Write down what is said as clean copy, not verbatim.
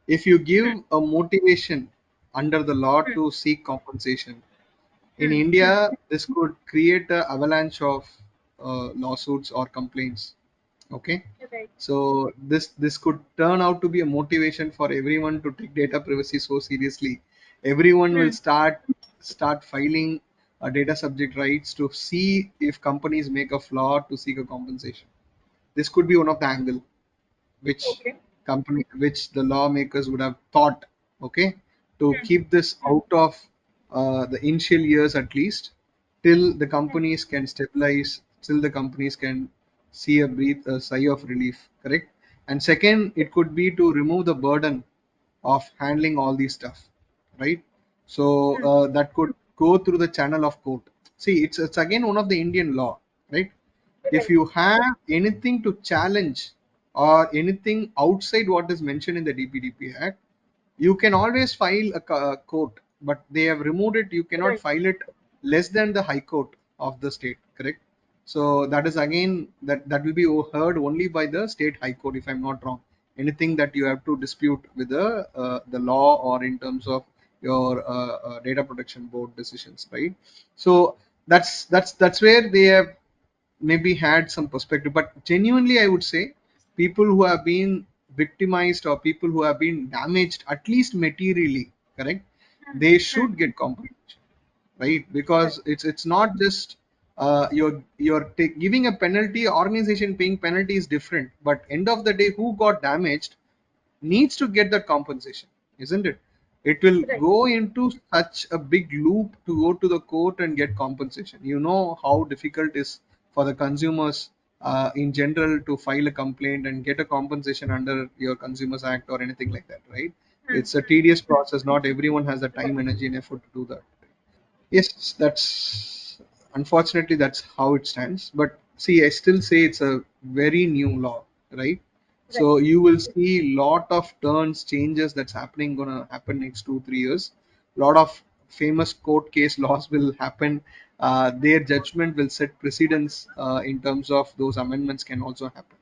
if you give a motivation under the law to seek compensation, in India, this could create an avalanche of lawsuits or complaints. Okay, Right. so this could turn out to be a motivation for everyone to take data privacy so seriously. Everyone will start filing data subject rights to see if companies make a flaw to seek a compensation. This could be one of the angle which Okay. which the lawmakers would have thought, okay, to keep this out of the initial years at least, till the companies can stabilize, till the companies can see a sigh of relief, correct? And second, it could be to remove the burden of handling all these stuff, right? So that could go through the channel of court. See, it's again one of the Indian law, right? If Right. you have anything to challenge or anything outside what is mentioned in the DPDPA Act, you can always file a court, but they have removed it. You cannot Right. file it less than the High Court of the state, correct? So that is again that will be heard only by the state High Court, if I'm not wrong. Anything that you have to dispute with the law or in terms of your data protection board decisions, right? So that's where they have maybe had some perspective. But genuinely, I would say people who have been victimized or people who have been damaged at least materially, correct, they should get compensation, right? Right. Because it's not just giving a penalty. Organization paying penalty is different, but end of the day, who got damaged needs to get that compensation, isn't it? It will Right. go into such a big loop to go to the court and get compensation. You know how difficult it is for the consumers in general to file a complaint and get a compensation under your Consumers Act or anything like that, right? It's a tedious process. Not everyone has the time, energy, and effort to do that. Yes, that's unfortunately that's how it stands. But see, I still say it's a very new law, right? Right. So you will see lot of turns, changes that's happening, gonna happen next 2 3 years. Lot of famous court case laws will happen. Their judgment will set precedents in terms of those amendments can also happen.